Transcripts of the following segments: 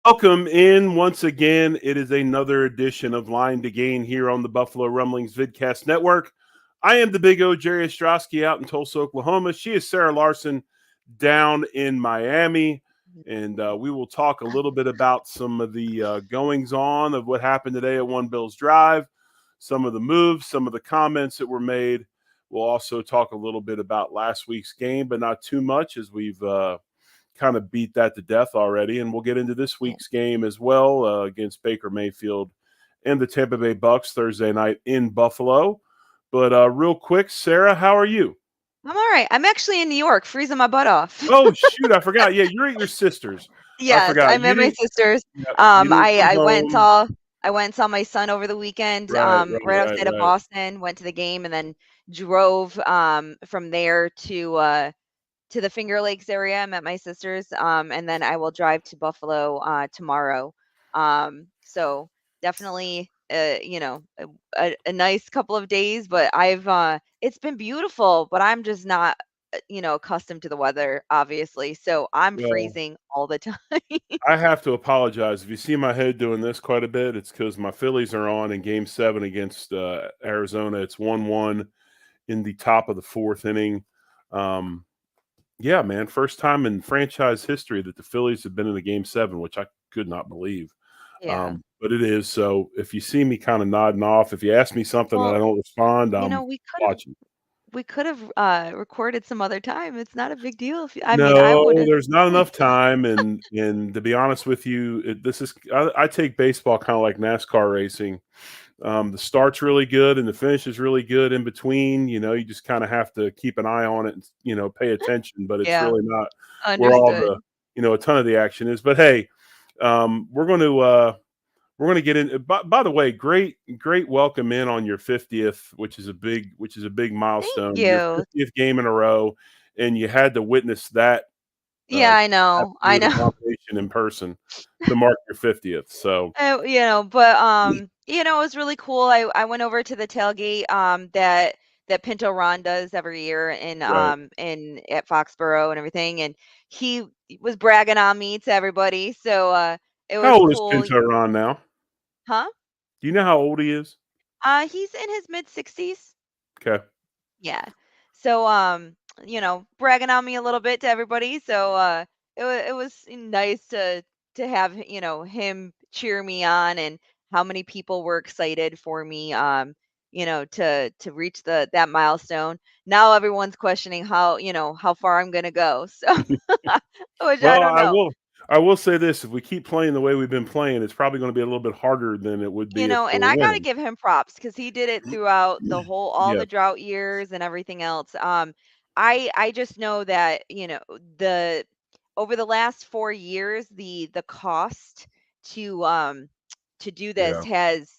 Welcome in once again. It is another edition of Line to Gain here on the Buffalo Rumblings Vidcast Network. I am the Big O, Jerry Ostroski, out in Tulsa, Oklahoma. She is Sara Larson down in Miami. And we will talk a little bit about some of the goings on of what happened today at One Bills Drive, some of the moves, some of the comments that were made. We'll also talk a little bit about last week's game, but not too much, as we've kind of beat that to death already. And we'll get into this week's game as well against Baker Mayfield and the Tampa Bay Bucs Thursday night in Buffalo. But real quick, Sara, how are you? I'm all right. I'm actually in New York, freezing my butt off. Oh, shoot, I forgot. Yeah, you're at your sister's. I Yes, forgot. I'm at my sister's. You didn't come I went and home. saw my son over the weekend, Right, right right, outside of right. Boston. Went to the game and then drove from there to the Finger Lakes area. I'm at my sister's, and then I will drive to Buffalo tomorrow. So definitely, a nice couple of days. But it's been beautiful, but I'm just not, accustomed to the weather, obviously. So I'm Well, freezing all the time. I have to apologize. If you see my head doing this quite a bit, it's because my Phillies are on in Game 7 against Arizona. It's 1-1 in the top of the fourth inning. Um, Yeah, man. First time in franchise history that the Phillies have been in a Game 7, which I could not believe. Yeah. But it is. So if you see me kind of nodding off, if you ask me something and I Well, don't respond, you know, I'm we could have watching. we could have recorded some other time. It's not a big deal. I mean, I would No, have. there's not enough time. And to be honest with you, I take baseball kind of like NASCAR racing. The start's really good and the finish is really good in between. You just kind of have to keep an eye on it and, pay attention, but it's Yeah, really not where all understood. a ton of the action is. But hey, we're going to, get in. By the way, great welcome in on your 50th, which is a big Thank milestone. Your you. 50th game in a row, and you had to witness that Yeah, I absolute know. abomination in person to mark your 50th. So It was really cool. I went over to the tailgate that Pinto Ron does every year right. in at Foxborough and everything, and he was bragging on me to everybody. So it How was old is cool. Pinto Ron now? Huh? Do you know how old he is? He's in his mid-60s. Okay. Yeah. So bragging on me a little bit to everybody. So it was nice to have, him cheer me on and how many people were excited for me to reach that milestone. Now everyone's questioning how far I'm going to go. So which I Well, don't know. I will say this: if we keep playing the way we've been playing, it's probably going to be a little bit harder than it would be if And we're I got to winning. give him props because he did it throughout all Yeah, the drought years and everything else. I just know that, the over the last 4 years, the cost to to do this yeah. has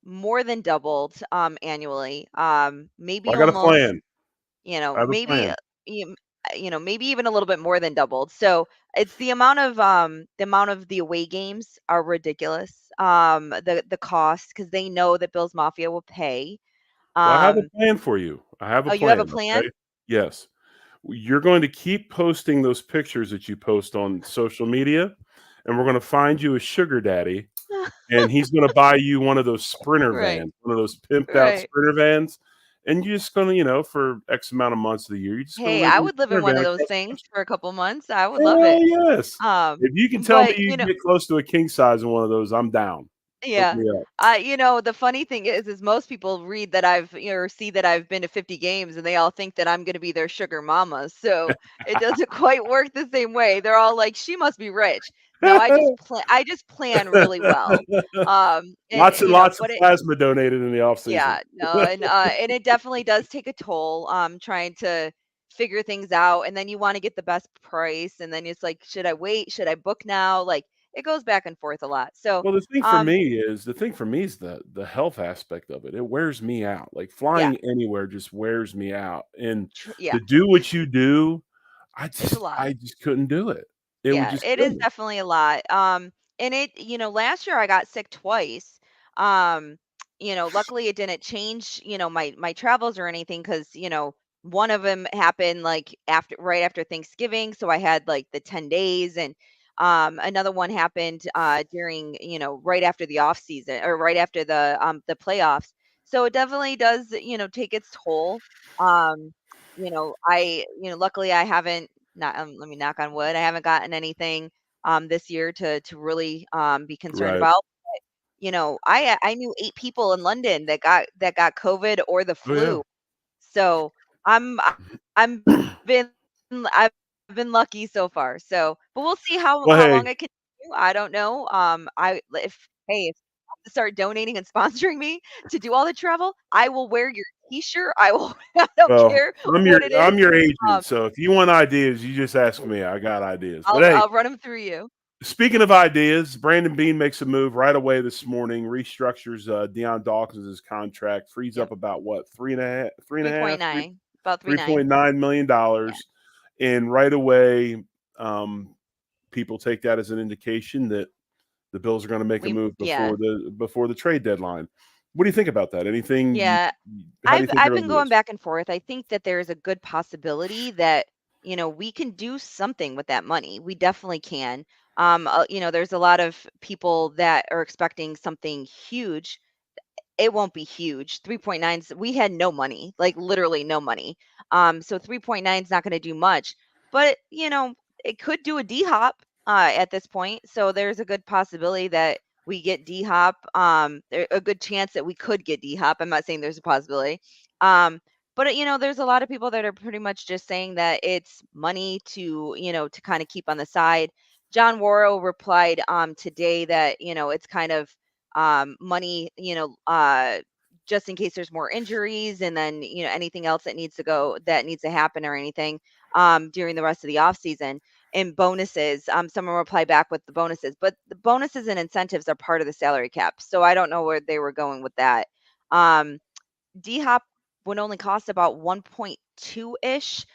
more than doubled annually. Well, Maybe I got a almost, plan. I have a maybe plan. you maybe even a little bit more than doubled. So it's the amount of the away games are ridiculous. The cost, because they know that Bill's Mafia will pay. Well, I have a Um, plan for you. I have a oh, you have a plan. plan? Okay. Yes, you're going to keep posting those pictures that you post on social media, and we're going to find you a sugar daddy, and he's going to buy you one of those sprinter Right, vans, one of those pimped out right. sprinter vans, and you're just going to, for X amount of months of the year, you're just going to Hey, live I in a would live in sprinter one van of those across the things country. for a couple months. I would love Hell it. yes. If you can tell me But you can get close to a king size in one of those, I'm down. Hook yeah. me up. The funny thing is most people read that or see that I've been to 50 games and they all think that I'm going to be their sugar mama. So it doesn't quite work the same way. They're all like, she must be rich. No, I just plan really well. And Lots and lots of but plasma donated in the off season. yeah, no, and it definitely does take a toll, trying to figure things out, and then you wanna get the best price, and then it's like, "Should I wait? Should I book now?" Like, it goes back and forth a lot. So, Well, um the thing for me is the health aspect of it. It wears me out. Like yeah, flying anywhere just wears me out. And yeah, to do what you do, I it's a just lot. I just couldn't do it. It would Yeah, just it kill is me. definitely a lot. And last year I got sick twice. Um, luckily it didn't change, my travels or anything because, one of them happened like right after Thanksgiving, so I had like the 10 days, and Another one happened during, right after the off season or right after the playoffs. So it definitely does, take its toll. Um, luckily I haven't not let me knock on wood. I haven't gotten anything this year to really be concerned Right. about. I knew 8 people in London that got COVID or the Oh yeah. flu. So I'm been I've been lucky so far. So, but we'll see Well, how long hey, it continue. I don't know. If you have to start donating and sponsoring me to do all the travel, I will wear your T-shirt. I will. I don't well, care what it is. I'm your agent. Um, So if you want ideas, you just ask me. I got ideas. But I'll hey, I'll run them through you. speaking of ideas, Brandon Bean makes a move right away this morning, restructures Deion Dawkins' contract, frees up Yep. about what, three and a half, 3.9, about 3.9. $3.9 million, Yeah. and right away, um, people take that as an indication that the Bills are going to make a move Yeah. before the trade deadline. What do you think about that? Anything you? Yeah. How do you I've think I've they're going been to do going this? back and forth. I think that there's a good possibility that, we can do something with that money. We definitely can. There's a lot of people that are expecting something huge. It won't be huge. 3.9, we had no money, like literally no money. So 3.9 is not going to do much, but it could do a D hop at this point. So there's a good possibility that we get D hop. A good chance that we could get D hop. I'm not saying there's a possibility. But there's a lot of people that are pretty much just saying that it's money to kind of keep on the side. John Worrell replied today that it's kind of money, just in case there's more injuries and then, anything else that needs to happen or anything during the rest of the off season and bonuses. Someone replied back with the bonuses, but the bonuses and incentives are part of the salary cap. So I don't know where they were going with that. Um, D Hop would only cost about 1.2 ish,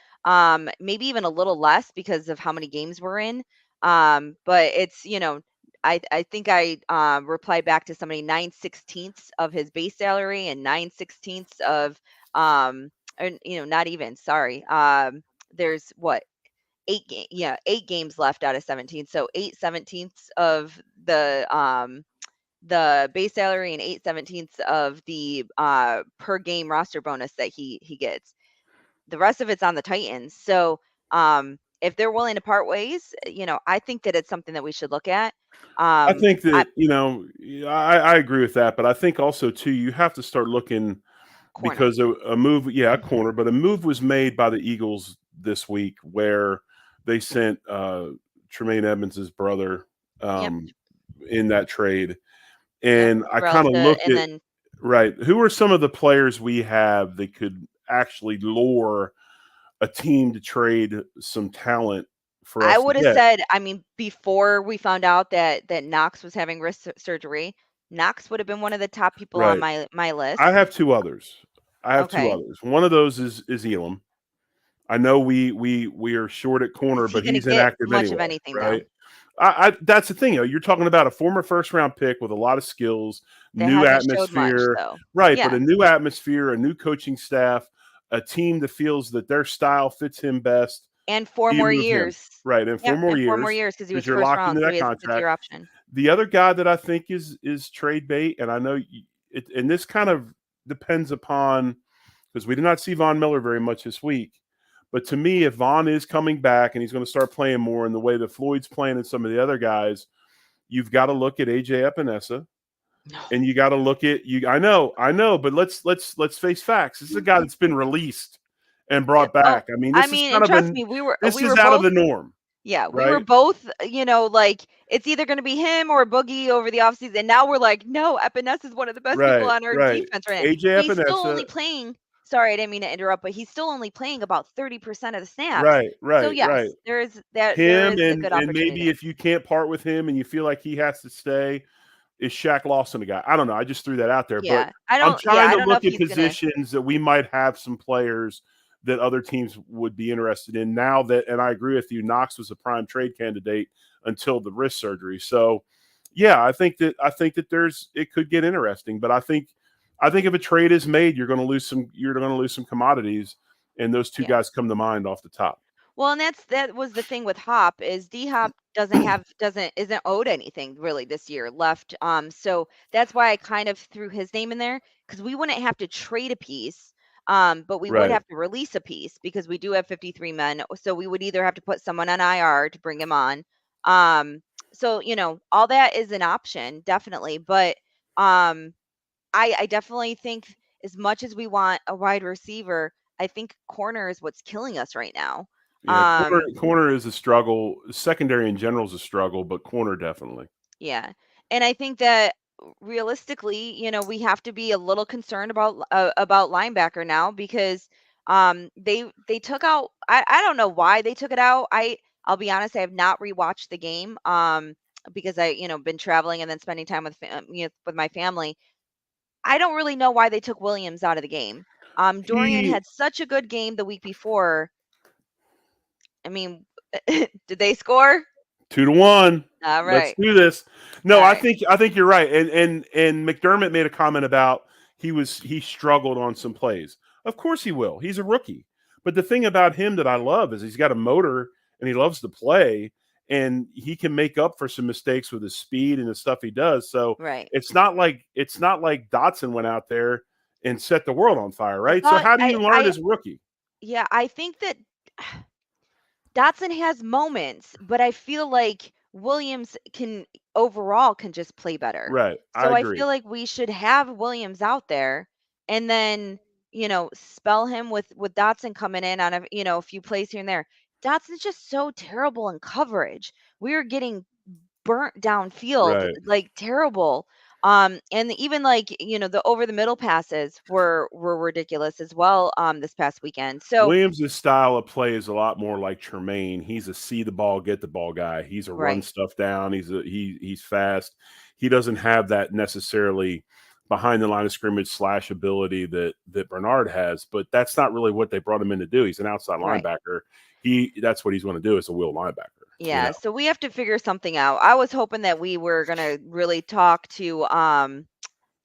maybe even a little less because of how many games we're in. But it's, I think I replied back to somebody 9/16 of his base salary and 9/16 of, or, not even, sorry. There's what, yeah, 8 games left out of 17. So 8/17 of the base salary and 8/17 of the per game roster bonus that he gets. The rest of it's on the Titans. So if they're willing to part ways, I think that it's something that we should look at. I Um, think I that I agree with that, but I think also too you have to start looking corner. because a move, yeah, a corner, but a move was made by the Eagles this week where they sent Tremaine Edmonds' brother Yep. um, in that trade, Yep. and I kind of Peralta, looked and at then right who are some of the players we have that could actually lure a team to trade some talent for I us to would have get. said, I mean, before we found out that Knox was having wrist surgery, Knox would have been one of the top people on Right. my I list. have two others. I have two Okay. others. One of those is Elam. I know we are short at Is corner, he but going to he's get inactive much of anyway, anything right? though? That's the thing, you're talking about a former first round pick with a lot of skills, That new hasn't showed much atmosphere, though. right? But Yeah. a new atmosphere, a new coaching staff, a team that feels that their style fits him best. And 4 Do you more move him? years. Right, in Yeah, 4 more and 4 more years years because he because was you're first locked round, into so that he has a fifth-year contract. option. The other guy that I think is trade bait, and I know and this kind of depends upon because we did not see Von Miller very much this week. But to me, if Von is coming back and he's going to start playing more in the way that Floyd's playing and some of the other guys, you've got to look at AJ Epinesa, No. and you got to look at you. I know, but let's face facts. This is a guy that's been released and brought Oh, back. I mean, I this is mean, kind and of trust an me, we were this we is were out of both the norm, yeah, we were right? both, like, it's either gonna be him or Boogie over the offseason, and now we're like, "No, Epinesa is one of the best people Right, on our right. defense right now." AJ He's still only Epinesa, playing sorry, I didn't mean to interrupt, but he's still only playing about 30% of the snaps. right, So, right, right. yes, there Him is a good and opportunity maybe there. if you can't part with him and you feel like he has to stay, is Shaq Lawson a guy? I don't know. I just threw that out there, but I'm trying I to don't know look if at he's gonna positions that we might have some players that other teams would be interested in now that, and I agree with you, Knox was a prime trade candidate until the wrist surgery. So, yeah, I think that there's it could get interesting, but I think if a trade is made, you're going to lose some commodities, and those two yeah. guys come to mind off the top. Well, and that was the thing with Hop is D Hop isn't owed anything really this year left. So that's why I kind of threw his name in there because we wouldn't have to trade a piece, but we would Right. have to release a piece because we do have 53 men. So we would either have to put someone on IR to bring him on. Um, so all that is an option, definitely. But um, I definitely think as much as we want a wide receiver, I think corner is what's killing us right now. Yeah, corner Um, corner is a struggle. Secondary in general is a struggle, but corner definitely. yeah. And I think that realistically, we have to be a little concerned about linebacker now because they took out I don't know why they took it out. I'll be honest, I have not rewatched the game because I, been traveling and then spending time with my family. I don't really know why they took Williams out of the game. Dorian He had such a good game the week before. I mean, did they score? 2-1. All Let's right. do this. All No, I right. think you're right. And McDermott made a comment about he struggled on some plays. Of course he will. He's a rookie. But the thing about him that I love is he's got a motor and he loves to play and he can make up for some mistakes with his speed and the stuff he does. So Right. it's not like Dotson went out there and set the world on fire, I right? So thought how do you learn as a rookie? yeah, I think that Dotson has moments, but I feel like Williams can just play better. Right. I So I agree. feel like we should have Williams out there and then, spell him with Dotson coming in on a few plays here and there. Dotson's just so terrible in coverage. We are getting burnt downfield, Right. like terrible. And even like, the over the middle passes were ridiculous as well this past weekend. So, Williams' style of play is a lot more like Tremaine. He's a see the ball, get the ball guy. He's a run right. stuff down. He's fast. He doesn't have that necessarily behind the line of scrimmage slash ability that Bernard has, but that's not really what they brought him in to do. He's an outside Right. linebacker. That's what he's going to do is a wheel linebacker, you Yeah, know. so we have to figure something out. I was hoping that we were gonna really talk to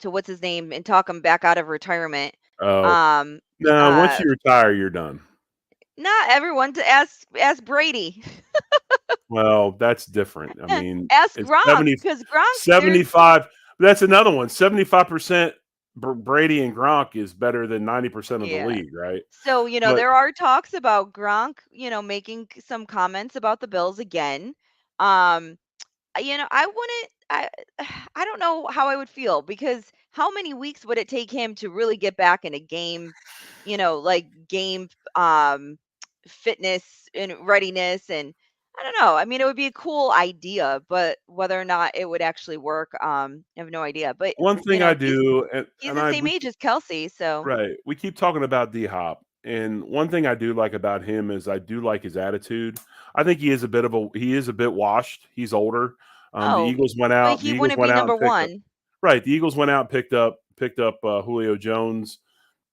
what's his name and talk him back out of retirement. Oh, Um no, once uh you retire, you're done. Not everyone to ask Brady. Well, that's different. I mean, Ask it's Gronk 70, because Gronk there's 75. That's another one. 75% Brady and Gronk is better than 90% of the yeah. league, right? So, But there are talks about Gronk, making some comments about the Bills again. Um I wouldn't I don't know how I would feel because how many weeks would it take him to really get back in a game, like game fitness and readiness and I don't know. I mean, it would be a cool idea, but whether or not it would actually work, I have no idea. But one thing I do, he's and the I same we age as Kelsey, so right, we keep talking about D Hop, and one thing I do like about him is I do like his attitude. I think he is a bit washed. He's older. The oh, Eagles went but out. The he Eagles wouldn't went be out number and picked up. 1. Right, the Eagles went out and picked up Julio Jones,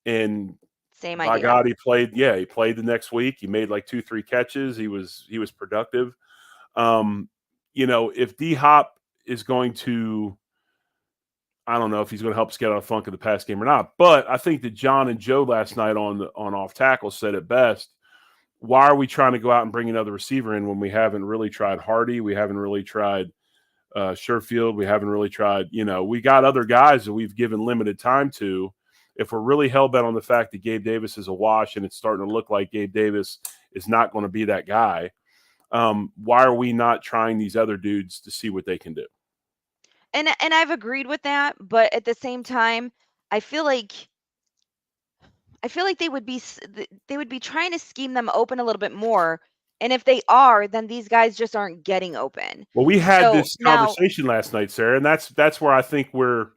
and Same by idea. God, he played. Yeah, he played the next week. He made like 2, 3 catches. He was productive. Um, if D Hop is going to, I don't know if he's going to help us get out of funk of the pass game or not. But I think that John and Joe last night on off tackle said it best. Why are we trying to go out and bring another receiver in when we haven't really tried Hardy? We haven't really tried Sherfield. We haven't really tried. We got other guys that we've given limited time to. If we're really hell bent on the fact that Gabe Davis is a wash and it's starting to look like Gabe Davis is not going to be that guy, why are we not trying these other dudes to see what they can do? And I've agreed with that, but at the same time, I feel like they would be trying to scheme them open a little bit more, and if they are, then these guys just aren't getting open. Well, we had So, this now conversation last night, Sarah, and that's where I think we're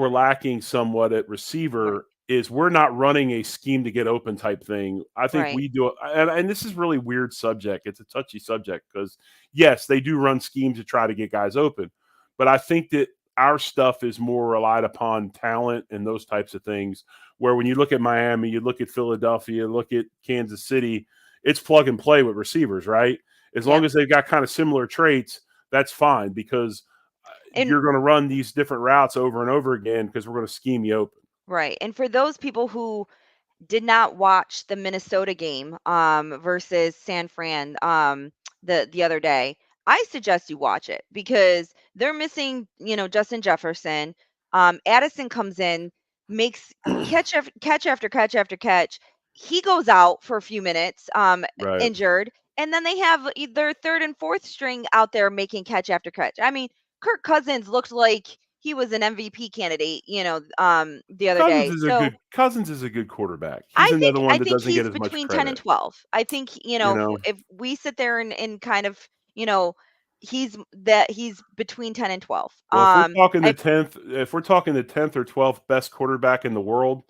lacking somewhat at Right, receiver is we're not running a scheme to get open type thing. I think right. we do it, and this is really weird subject. It's a touchy subject because yes, they do run schemes to try to get guys open, but I think that our stuff is more relied upon talent and those types of things. Where when you look at Miami, you look at Philadelphia, look at Kansas City, it's plug and play with receivers, right? As long Yep. as they've got kind of similar traits, that's fine because And you're going to run these different routes over and over again because we're going to scheme you open. right, and for those people who did not watch the Minnesota game versus San Fran the other day, I suggest you watch it because they're missing, Justin Jefferson. Addison comes in, makes catch after catch after catch. He goes out for a few minutes, Right. injured, and then they have their third and fourth string out there making catch after catch. I mean, Kirk Cousins looked like he was an MVP candidate, the other day. So Cousins is a good quarterback. He's I think another one I that think doesn't get he's as much between 10 and credit. 12. I think, You know, if we sit there and kind of, you know, he's between 10 and 12. well, I if we're talking the 10th or 12th best quarterback in the world,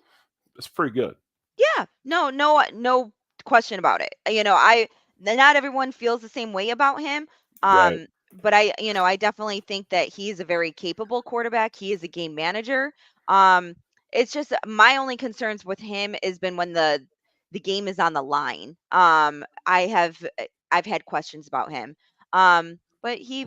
it's pretty good. Yeah, no question about it. Not everyone feels the same way about him. Right. But I definitely think that he's a very capable quarterback. He is a game manager. It's just my only concerns with him has been when the game is on the line. I've had questions about him. But he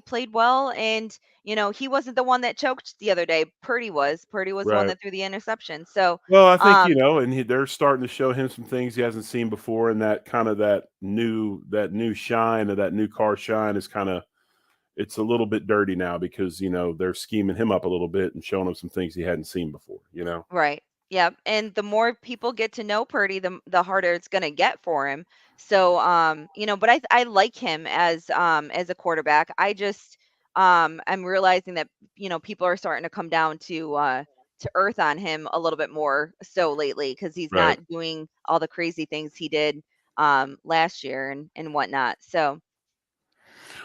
played well, and he wasn't the one that choked the other day. Purdy was. Purdy was the one Right. that threw the interception. So, Well, I think um, and they're starting to show him some things he hasn't seen before, and that kind of that new shine or that new car shine is kind of it's a little bit dirty now because they're scheming him up a little bit and showing him some things he hadn't seen before. right. Yep. And the more people get to know Purdy, the harder it's gonna get for him. So, but I like him as a quarterback. I'm realizing that, people are starting to come down to earth on him a little bit more so lately because he's Right. not doing all the crazy things he did last year and whatnot. So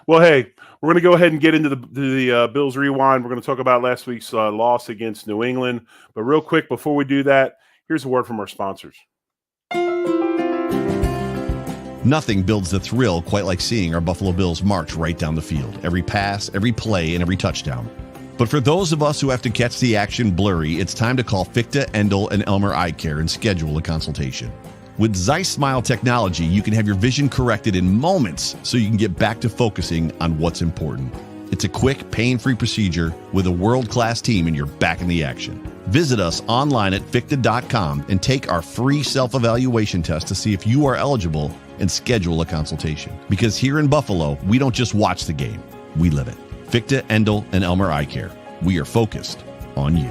Well, hey, we're going to go ahead and get into the Bills rewind. We're going to talk about last week's loss against New England. But real quick, before we do that, here's a word from our sponsors. Nothing builds the thrill quite like seeing our Buffalo Bills march right down the field. Every pass, every play, and every touchdown. But for those of us who have to catch the action blurry, it's time to call Fichte, Endel, and Elmer Eye Care and schedule a consultation. With Zeiss Smile technology, you can have your vision corrected in moments so you can get back to focusing on what's important. It's a quick, pain-free procedure with a world-class team, and you're back in the action. Visit us online at Fichte.com and take our free self-evaluation test to see if you are eligible and schedule a consultation. Because here in Buffalo, we don't just watch the game, we live it. Fichte, Endel, and Elmer Eye Care. We are focused on you.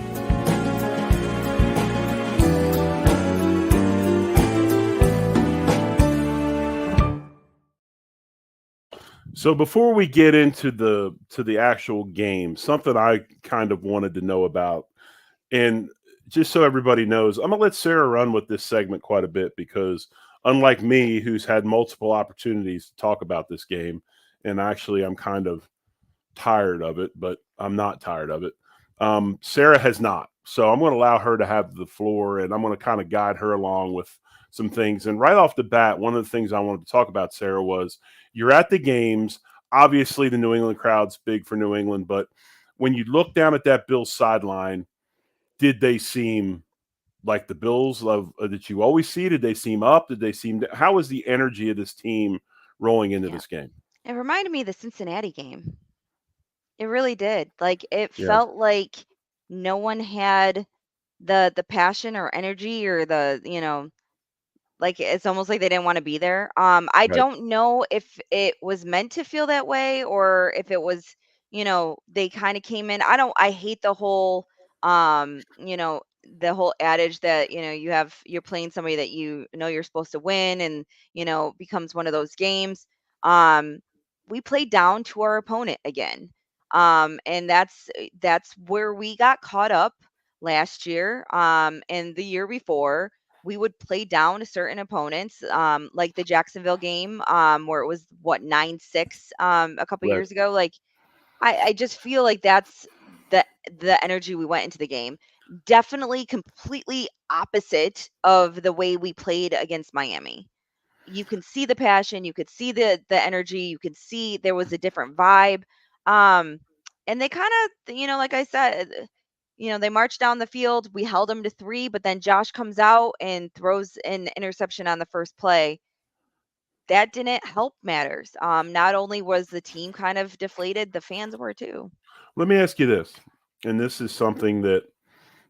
So before we get into the actual game, something I kind of wanted to know about, and just so everybody knows, I'm gonna let Sarah run with this segment quite a bit because unlike me, who's had multiple opportunities to talk about this game, and actually I'm kind of tired of it, but I'm not tired of it. Sarah has not. So I'm going to allow her to have the floor and I'm going to kind of guide her along with some things. And right off the bat, one of the things I wanted to talk about, Sarah, was you're at the games. Obviously, the New England crowd's big for New England, but when you look down at that Bills sideline, did they seem like the Bills that you always see? Did they seem up? How was the energy of this team rolling into yeah, this game? it reminded me of the Cincinnati game. It really did. Like it Yeah, felt like no one had the passion or energy or like, it's almost like they didn't wanna be there. I right. don't know if it was meant to feel that way or if it was, they kinda came in. I hate the whole adage that, you're playing somebody that you know you're supposed to win and, becomes one of those games. Um, we played down to our opponent again. And that's where we got caught up last year, and the year before we would play down to certain opponents, like the Jacksonville game, where it was what 9-6 a couple Right. years ago. Like I just feel like that's the the energy we went into the game. Definitely completely opposite of the way we played against Miami. You can see the passion, you could see the energy, you could see there was a different vibe. Um, and they kind of, like I said, they marched down the field. We held them to 3, but then Josh comes out and throws an interception on the first play. That didn't help matters. Not only was the team kind of deflated, the fans were too. Let me ask you this, and this is something that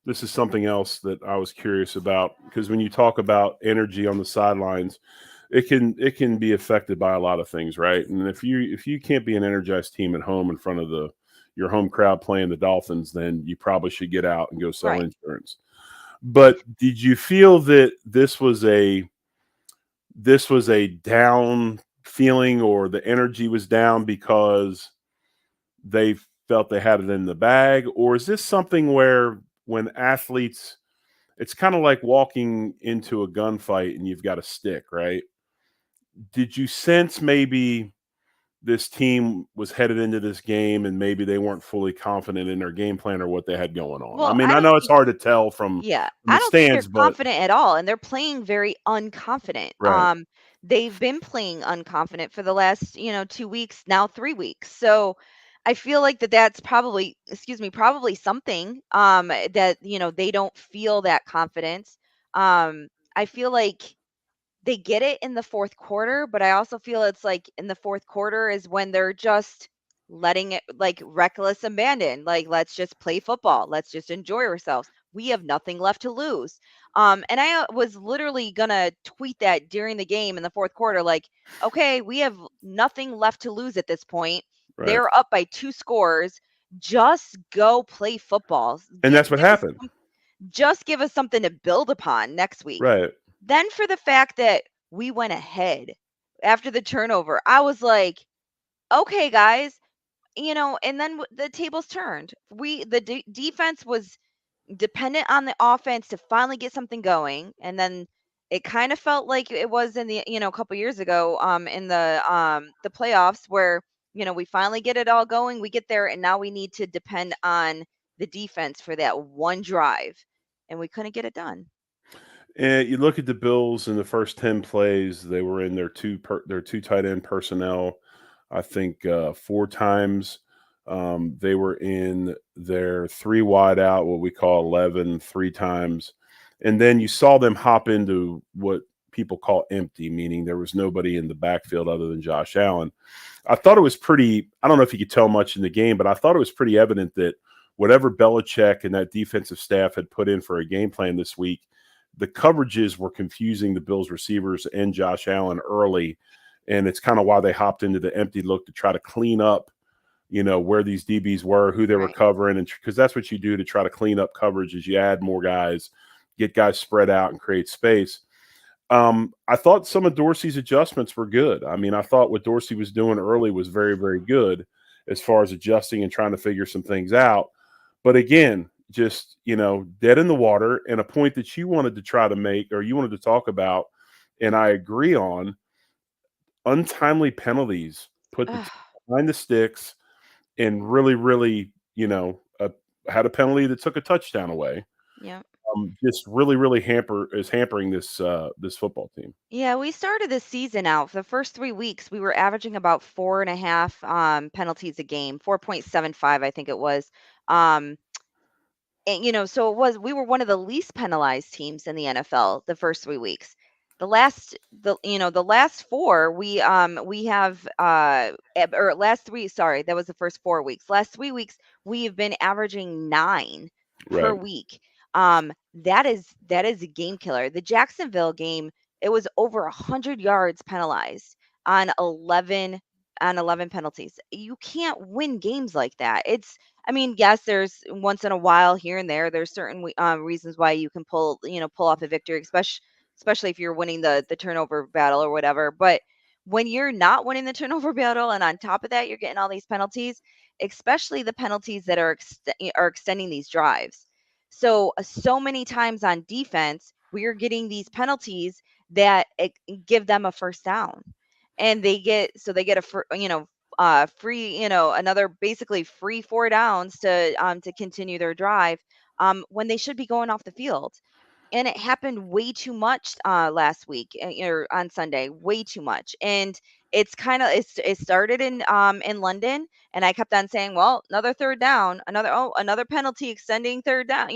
this is something else that I was curious about, because when you talk about energy on the sidelines, it can be affected by a lot of things, right? And if you can't be an energized team at home in front of your home crowd playing the Dolphins, then you probably should get out and go sell Right. insurance. But did you feel that this was a down feeling, or the energy was down because they felt they had it in the bag? Or is this something where, when athletes, it's kind of like walking into a gunfight and you've got a stick, right? Did you sense maybe this team was headed into this game and maybe they weren't fully confident in their game plan or what they had going on? I Well, mean, I I don't know it's think hard to tell from Yeah, the I don't think they're stands, but confident at all, and they're playing very unconfident. right. They've been playing unconfident for the last, 2 weeks, now 3 weeks. So I feel like that's probably, excuse me, probably something that, they don't feel that confidence. I feel like they get it in the fourth quarter, but I also feel it's like in the fourth quarter is when they're just letting it, like, reckless abandon. Like, let's just play football. Let's just enjoy ourselves. We have nothing left to lose. And I was literally gonna tweet that during the game in the fourth quarter, like, okay, we have nothing left to lose at this point. Right. They're up by 2 scores. Just go play football. And that's what happened. Just give us something to build upon next week. Right. Then for the fact that we went ahead after the turnover, I was like, "Okay, guys," and then the tables turned. The defense was dependent on the offense to finally get something going, and then it kind of felt like it was in the, a couple years ago, in the playoffs where, we finally get it all going, we get there, and now we need to depend on the defense for that one drive, and we couldn't get it done. And you look at the Bills in the first 10 plays, they were in their two tight end personnel. I think 4 times. They were in their three wide out, what we call 11, 3 times. And then you saw them hop into what people call empty, meaning there was nobody in the backfield other than Josh Allen. I thought it was pretty, I don't know if you could tell much in the game, but I thought it was pretty evident that whatever Belichick and that defensive staff had put in for a game plan this week, the coverages were confusing the Bills receivers and Josh Allen early. And it's kind of why they hopped into the empty look to try to clean up, where these DBs were, who they were Right. covering. And because that's what you do to try to clean up coverage, is you add more guys, get guys spread out and create space. I thought some of Dorsey's adjustments were good. I mean, I thought what Dorsey was doing early was very, very good as far as adjusting and trying to figure some things out. But again, just, dead in the water. And a point that you wanted to try to make, or you wanted to talk about, and I agree on, untimely penalties put the team Ugh, behind the sticks, and really, really, had a penalty that took a touchdown away. yeah. Just really, really hampering this football team. Yeah, we started the season out. For the first 3 weeks, we were averaging about 4.5 penalties a game, 4.75, I think it was. Um, and so we were one of the least penalized teams in the NFL the first 3 weeks. The last four we have or last three, sorry, that was the first 4 weeks. Last 3 weeks we have been averaging 9 per Right. week. That is a game killer. The Jacksonville game, it was over 100 yards penalized on 11 penalties. You can't win games like that. I mean, yes, there's once in a while here and there's certain reasons why you can pull off a victory, especially if you're winning the turnover battle or whatever. But when you're not winning the turnover battle, and on top of that you're getting all these penalties, especially the penalties that are extending these drives. So many times on defense, we're getting these penalties that give them a first down, and they get free, another basically free 4 downs to continue their drive, when they should be going off the field. And it happened way too much last week, or on Sunday, way too much. And it started in London, and I kept on saying, well, another third down, another penalty extending third down.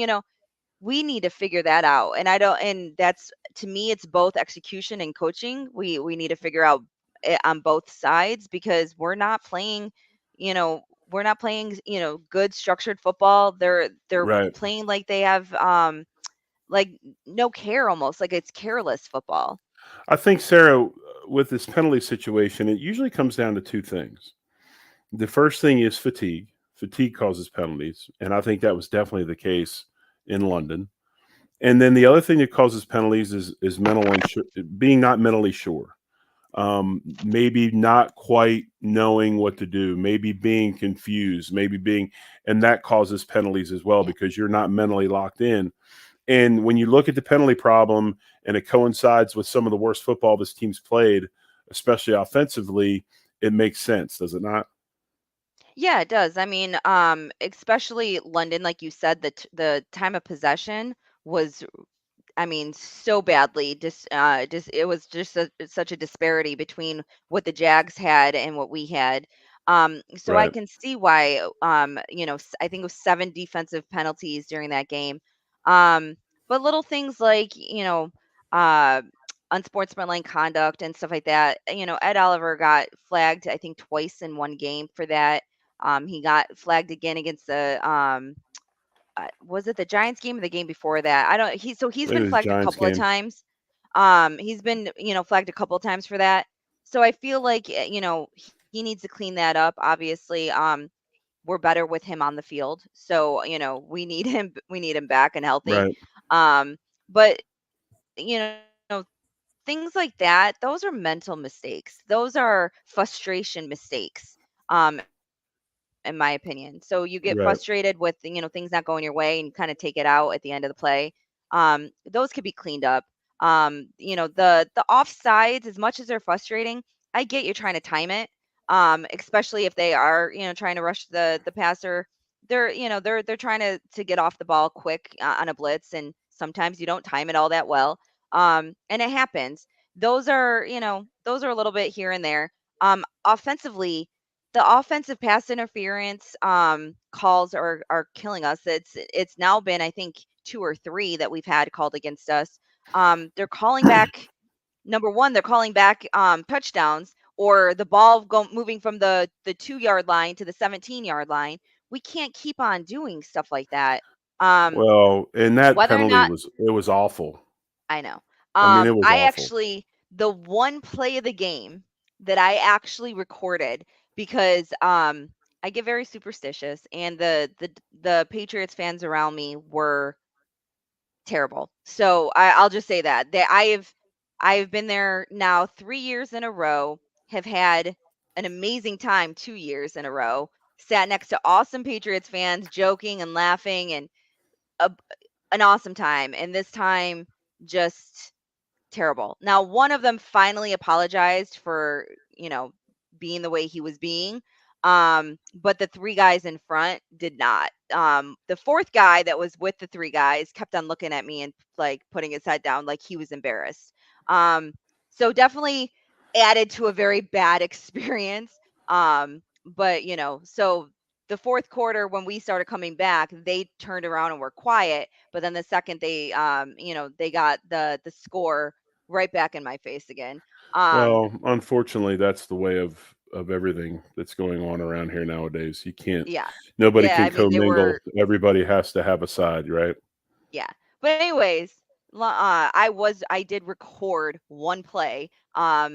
We need to figure that out. And I don't, and that's, to me, it's both execution and coaching. We need to figure out it on both sides, because we're not playing, you know we're not playing, good structured football. They're Right. playing like they have like no care, almost like it's careless football. I think, Sarah, with this penalty situation, it usually comes down to two things. The first thing is fatigue. Fatigue causes penalties, and I think that was definitely the case in London. And then the other thing that causes penalties is being not mentally sure. Maybe not quite knowing what to do, maybe being confused, and that causes penalties as well Yeah. because you're not mentally locked in. And when you look at the penalty problem and it coincides with some of the worst football this team's played, especially offensively, it makes sense, does it not? Yeah, it does. I mean, especially London, like you said, the time of possession was, I mean, so badly. Just it was just such a disparity between what the Jags had and what we had. So I Right. can see why. I think it was 7 defensive penalties during that game. Um, but little things like uh, unsportsmanlike conduct and stuff like that. Ed Oliver got flagged, I think, twice in one game for that. He got flagged again against the was it the Giants game or the game before that? I don't. I He's think it been was flagged a Giants couple of game. times. He's been flagged a couple of times for that. So I feel like he needs to clean that up. Obviously, we're better with him on the field, so we need him. We need him back and healthy. Right. But you know things like that, those are mental mistakes. Those are frustration mistakes. In my opinion. So you get frustrated with Right. things not going your way and kind of take it out at the end of the play. Those could be cleaned up. The offsides, as much as they're frustrating, I get you're trying to time it. Especially if they are, trying to rush the passer. They're trying to get off the ball quick on a blitz, and sometimes you don't time it all that well. And it happens. Those are a little bit here and there. Offensively, the offensive pass interference calls are killing us. It's now been, I think, 2 or 3 that we've had called against us. They're calling back, number one, they're calling back touchdowns, or the ball moving from the 2-yard line to the 17-yard line. We can't keep on doing stuff like that. Um, Well, and that Whether or penalty not, was awful. I know. I mean, it was I awful. actually, the one play of the game that I actually recorded, because I get very superstitious, and the Patriots fans around me were terrible. So I'll just say that I've been there now 3 years in a row, have had an amazing time 2 years in a row, sat next to awesome Patriots fans, joking and laughing, and a, an awesome time. And this time, just terrible. Now, one of them finally apologized for, being the way he was being. But the 3 guys in front did not. The fourth guy that was with the 3 guys kept on looking at me and like putting his head down like he was embarrassed. Um, so definitely added to a very bad experience. But so the fourth quarter, when we started coming back, they turned around and were quiet. But then the second they got the score right back in my face again. Um, Well, unfortunately, that's the way of everything that's going on around here nowadays. You can't. yeah. Nobody Yeah, can I mean, they commingle. were, Everybody has to have a side, right? yeah. But anyways, I did record one play. I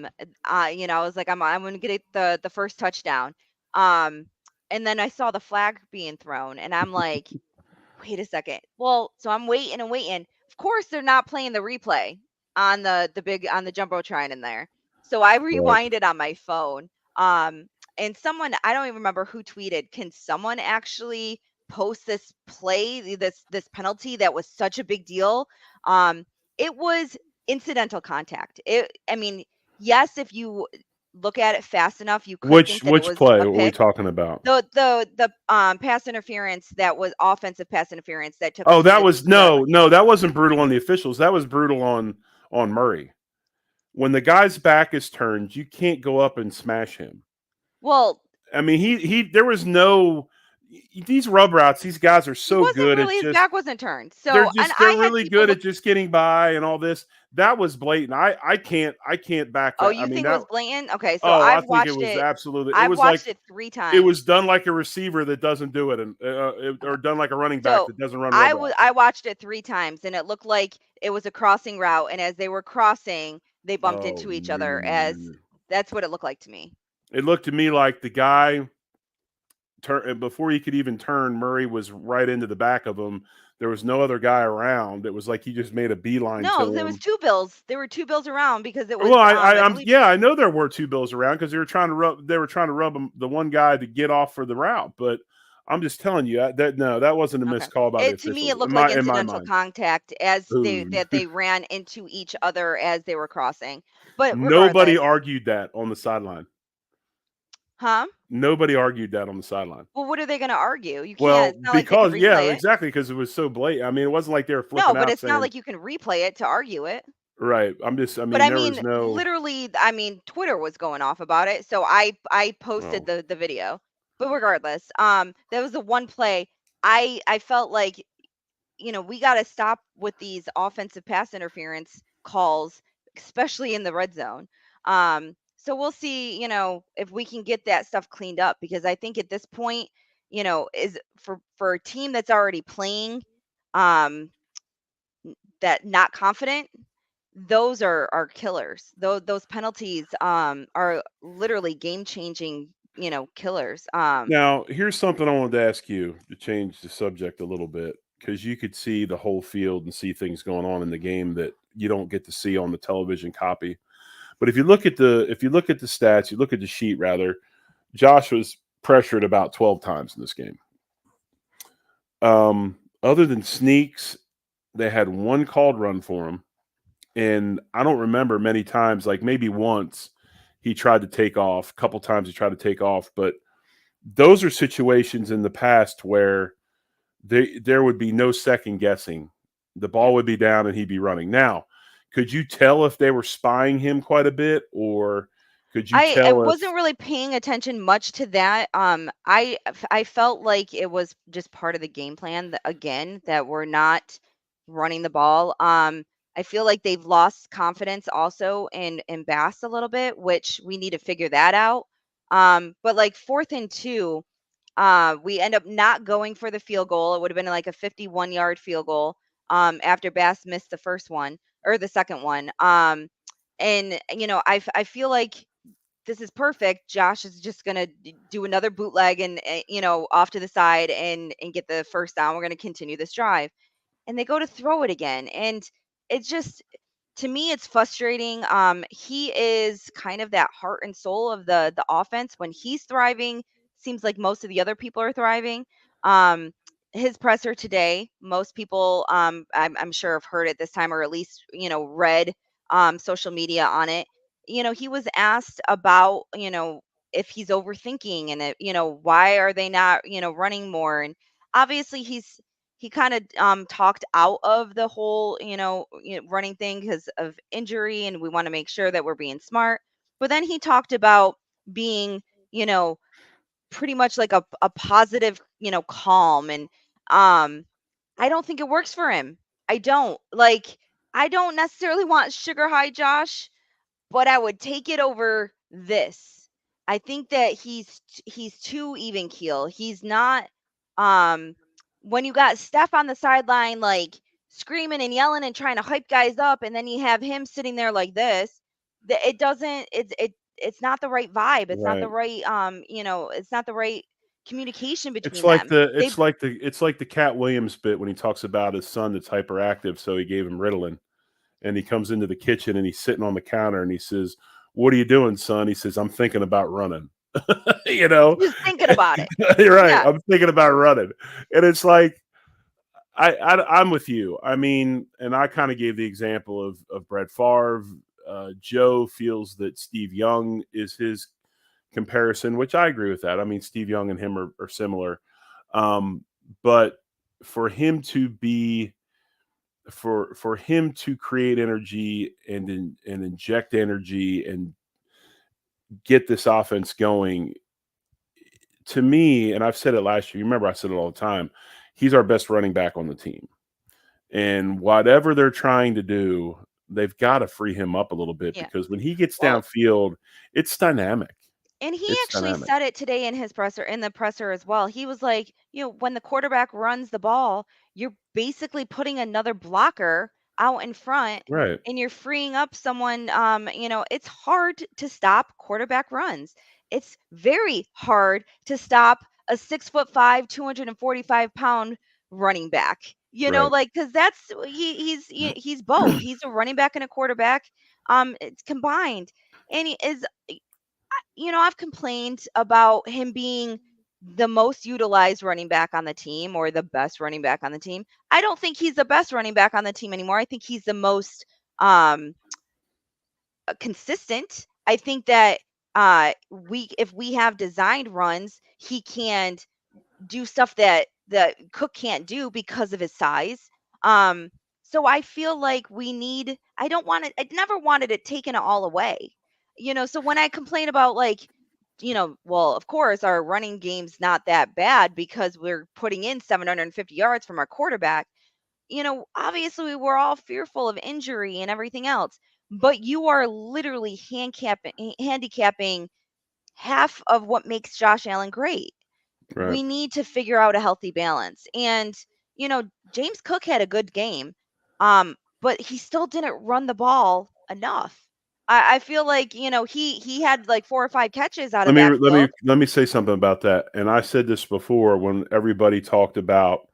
was like, I'm gonna get it the first touchdown. Um, and then I saw the flag being thrown, and I'm like, wait a second. Well, so I'm waiting and waiting. Of course, they're not playing the replay on the jumbotron in there. So I Right. rewinded on my phone. Um, and someone, I don't even remember who tweeted. Can someone actually post this play, this penalty that was such a big deal? Um, it was incidental contact. I mean, yes, if you look at it fast enough, you could think that it Which was play? a What are we pick. talking about? The pass interference, that was offensive pass interference that took us Oh, to that the was the no, that wasn't brutal on the officials. That was brutal on Murray. When the guy's back is turned, you can't go up and smash him. well, I mean, he there was no these rub routes, these guys are so good. It's His just back wasn't turned. So, and they're I had really people good at just getting by and all this. That was blatant. I can't back Oh, that. I you mean think it that. was blatant? Okay, so Oh, I think it was absolutely. It I've was like watched it 3 it times. was done like a receiver that doesn't do it, and or done like a running back So that doesn't run rub routes. I watched it 3 times, and it looked like it was a crossing route, and as they were crossing, they bumped Oh into each no, other. no, no, As no. That's what it looked like to me. It looked to me like the guy before he could even turn. Murray was right into the back of him. There was no other guy around. It was like he just made a beeline No, to there was him. 2 Bills. There were 2 Bills around because it was, Well, I I'm believe. yeah, I know there were 2 Bills around because they were trying to rub. They were trying to rub him, the one guy to get off for the route. But I'm just telling you that no, that wasn't a Okay. missed call by the It To me, officials it looked like in my incidental mind. contact as Ooh. they ran into each other as they were crossing. But Nobody regardless, argued that on the sideline. huh? Nobody argued that on the sideline. Well, what are they going to argue? You can't. Well, It's not like they can because yeah, replay it. exactly, because it was so blatant. I mean, it wasn't like they were No, flipping but out it's not saying, like you can replay it to argue it. right. I But mean, there was no. literally, Twitter was going off about it, so I posted Oh, the video. But regardless, that was the one play I felt like, we got to stop with these offensive pass interference calls, especially in the red zone. So we'll see, if we can get that stuff cleaned up, because I think at this point, is for a team that's already playing, um, that not confident, those are killers. Those penalties are literally game changing, killers. now here's something I wanted to ask you to change the subject a little bit because you could see the whole field and see things going on in the game that you don't get to see on the television copy. But if you look at the stats, you look at the sheet rather, Josh was pressured about 12 times in this game. Other than sneaks, they had one called run for him. And I don't remember many times, like maybe once he tried to take off, a couple times he tried to take off. But those are situations in the past where there would be no second guessing. The ball would be down and he'd be running. Now, could you tell if they were spying him quite a bit, or could you I tell if wasn't really paying attention much to that. I felt like it was just part of the game plan that, again, that we're not running the ball. I feel like they've lost confidence also in Bass a little bit, which we need to figure that out. But like 4th and 2, we end up not going for the field goal. It would have been like a 51-yard field goal, after Bass missed the first one or the second one. And I feel like this is perfect. Josh is just gonna do another bootleg and, off to the side and get the first down. We're gonna continue this drive, and they go to throw it again, and it's just, to me, it's frustrating. He is kind of that heart and soul of the offense. When he's thriving, seems like most of the other people are thriving. Um, his presser today, most people, I'm sure, have heard it this time, or at least, read social media on it. He was asked about, if he's overthinking, and why are they not, running more? And obviously he kind of talked out of the whole, running thing because of injury, and we want to make sure that we're being smart. But then he talked about being, you know, pretty much like a positive, calm. And I don't think it works for him. I don't necessarily want sugar high Josh, but I would take it over this. I think that he's too even keel. He's not. Um, when you got Steph on the sideline, like screaming and yelling and trying to hype guys up, and then you have him sitting there like this, that it doesn't. It's not the right vibe. It's not the right? right. It's not the right communication between them. They It's like the Cat Williams bit when he talks about his son that's hyperactive, so he gave him Ritalin, and he comes into the kitchen and he's sitting on the counter and he says, "What are you doing, son?" He says, "I'm thinking about running." you know, just thinking about it. You're right. Yeah. I'm thinking about running, and it's like I'm with you. I mean, and I kind of gave the example of Brett Favre. Joe feels that Steve Young is his comparison, which I agree with that. I mean, Steve Young and him are similar, but for him to be for him to create energy and inject energy and get this offense going, to me, and I've said it last year, you remember I said it all the time, he's our best running back on the team. And whatever they're trying to do, they've got to free him up a little bit Yeah. because when he gets Well, downfield, it's dynamic. and he It's actually dynamic. said it today in the presser as well. He was like, when the quarterback runs the ball, you're basically putting another blocker out in front Right. and you're freeing up someone. It's hard to stop quarterback runs. It's very hard to stop a 6'5", 245-pound running back. Right. Like, because he's both. He's a running back and a quarterback. It's combined, and he is I've complained about him being the most utilized running back on the team or the best running back on the team. I don't think he's the best running back on the team anymore. I think he's the most um, consistent. I think that if we have designed runs, he can do stuff that Cook can't do because of his size. Um, so I feel like I don't want it, I never wanted it taken all away. So when I complain about like, well, of course our running game's not that bad because we're putting in 750 yards from our quarterback. Obviously we're all fearful of injury and everything else, but you are literally handicapping half of what makes Josh Allen great. Right. We need to figure out a healthy balance. And, James Cook had a good game, but he still didn't run the ball enough. I feel like, he had like 4 or 5 catches out Let of me let me backfield. let me say something about that. And I said this before when everybody talked about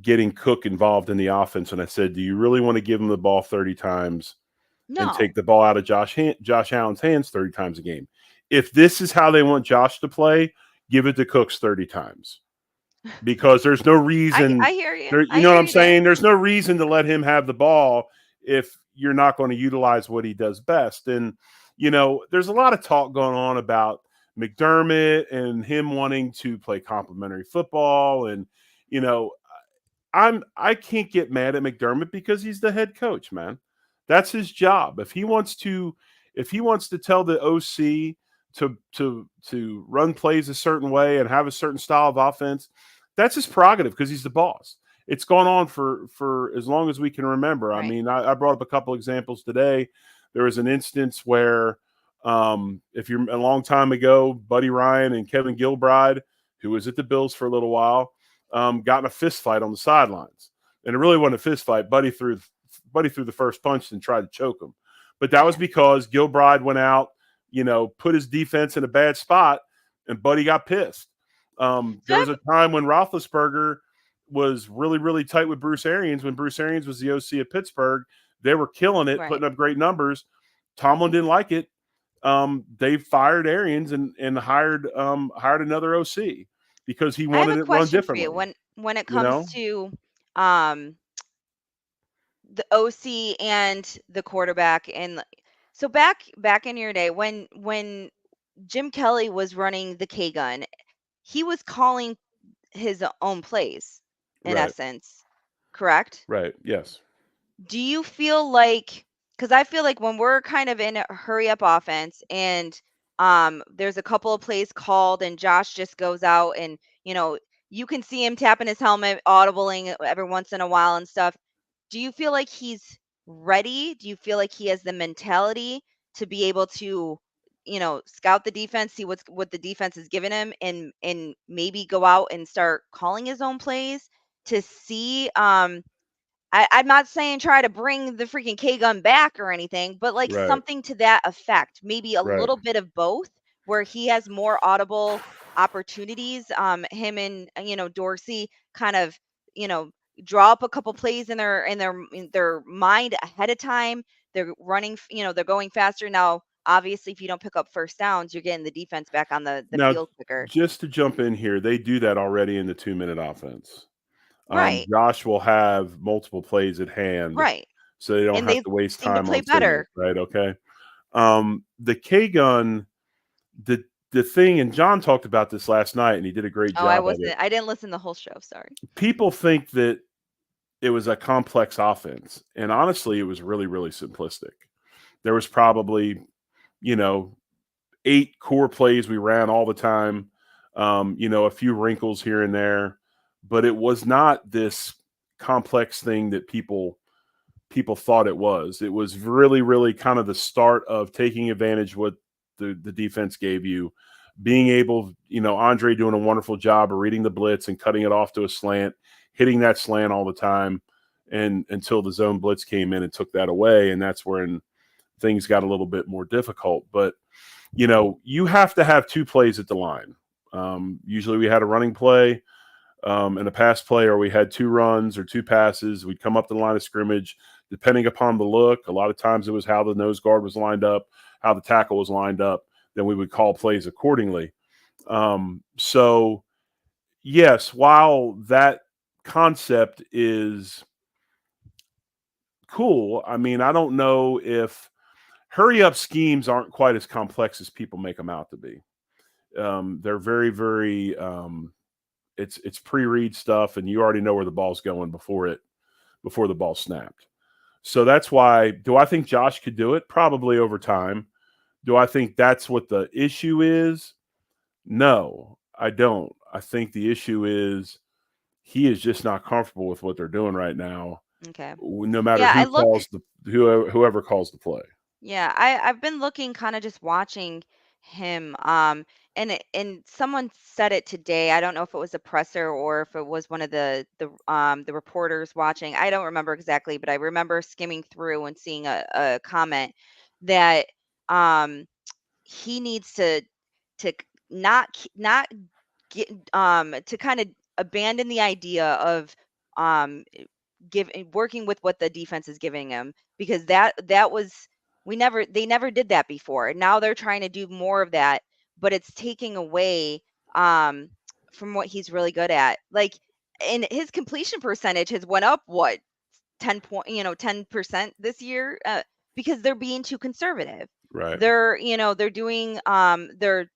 getting Cook involved in the offense, and I said, "Do you really want to give him the ball 30 times and No. take the ball out of Josh Allen's hands 30 times a game? If this is how they want Josh to play, give it to Cooks 30 times." Because there's no reason I hear you. there, I you know what hear I'm you there. saying? There's no reason to let him have the ball if you're not going to utilize what he does best. And there's a lot of talk going on about McDermott and him wanting to play complementary football. And you know, I can't get mad at McDermott because he's the head coach, man. That's his job. If he wants to tell the OC to run plays a certain way and have a certain style of offense, that's his prerogative because he's the boss. It's gone on for as long as we can remember. I Right. mean, I brought up a couple examples today. There was an instance where, if you're a long time ago, Buddy Ryan and Kevin Gilbride, who was at the Bills for a little while, got in a fist fight on the sidelines, and it really wasn't a fist fight. Buddy threw the first punch and tried to choke him, but that was Yeah. because Gilbride went out, put his defense in a bad spot, and Buddy got pissed. So There was a time when Roethlisberger was really, really tight with Bruce Arians. When Bruce Arians was the OC of Pittsburgh, they were killing it, right. putting up great numbers. Tomlin didn't like it. They fired Arians and hired another OC because he I have a wanted it run question for you differently. when it You comes know, to um the OC and the quarterback. And so back in your day when Jim Kelly was running the K gun, he was calling his own plays in right, essence, correct? right, yes, Do you feel like, because I feel like when we're kind of in a hurry up offense and there's a couple of plays called and Josh just goes out and you can see him tapping his helmet, audibling every once in a while and stuff. Do you feel like he's ready? Do you feel like he has the mentality to be able to, scout the defense, see what the defense is giving him, and maybe go out and start calling his own plays to see? I'm not saying try to bring the freaking K gun back or anything, but like right, something to that effect. Maybe a right. little bit of both, where he has more audible opportunities. Him and Dorsey kind of you know draw up a couple plays in their mind ahead of time. They're running, they're going faster now. Obviously, if you don't pick up first downs, you're getting the defense back on the Now, field quicker. just to jump in here, they do that already in the 2-minute offense. Right, Josh will have multiple plays at hand, right, so they don't and have they to waste seem to time play on signals, better. right? Okay. The K gun, the thing, and John talked about this last night, and he did a great Oh, I job of it. wasn't. I didn't listen the whole show. Sorry. People think that it was a complex offense, and honestly, it was really, really simplistic. There was probably, you know, 8 core plays we ran all the time. A few wrinkles here and there, but it was not this complex thing that people thought it was. It was really, really kind of the start of taking advantage of what the defense gave you, being able, Andre doing a wonderful job of reading the blitz and cutting it off to a slant, hitting that slant all the time, and until the zone blitz came in and took that away, and that's when things got a little bit more difficult. But you have to have two plays at the line. Usually we had a running play and a pass play, or we had two runs or two passes. We'd come up to the line of scrimmage, depending upon the look. A lot of times it was how the nose guard was lined up, how the tackle was lined up. Then we would call plays accordingly. So, yes, while that concept is cool, I mean, I don't know if hurry-up schemes aren't quite as complex as people make them out to be. They're very, very it's pre-read stuff, and you already know where the ball's going before the ball snapped. So that's why, do I think Josh could do it? Probably over time. Do I think that's what the issue is? No, I don't. I think the issue is he is just not comfortable with what they're doing right now. Okay. No matter Yeah, whoever calls the play. Yeah, I've been looking, kind of just watching him. And someone said it today. I don't know if it was a presser or if it was one of the reporters watching. I don't remember exactly, but I remember skimming through and seeing a comment that he needs to not get to kind of abandon the idea of um working with what the defense is giving him, because that was, they never did that before. Now they're trying to do more of that, but it's taking away from what he's really good at. Like, and his completion percentage has went up, what, 10% this year, because they're being too conservative. Right. They're doing they're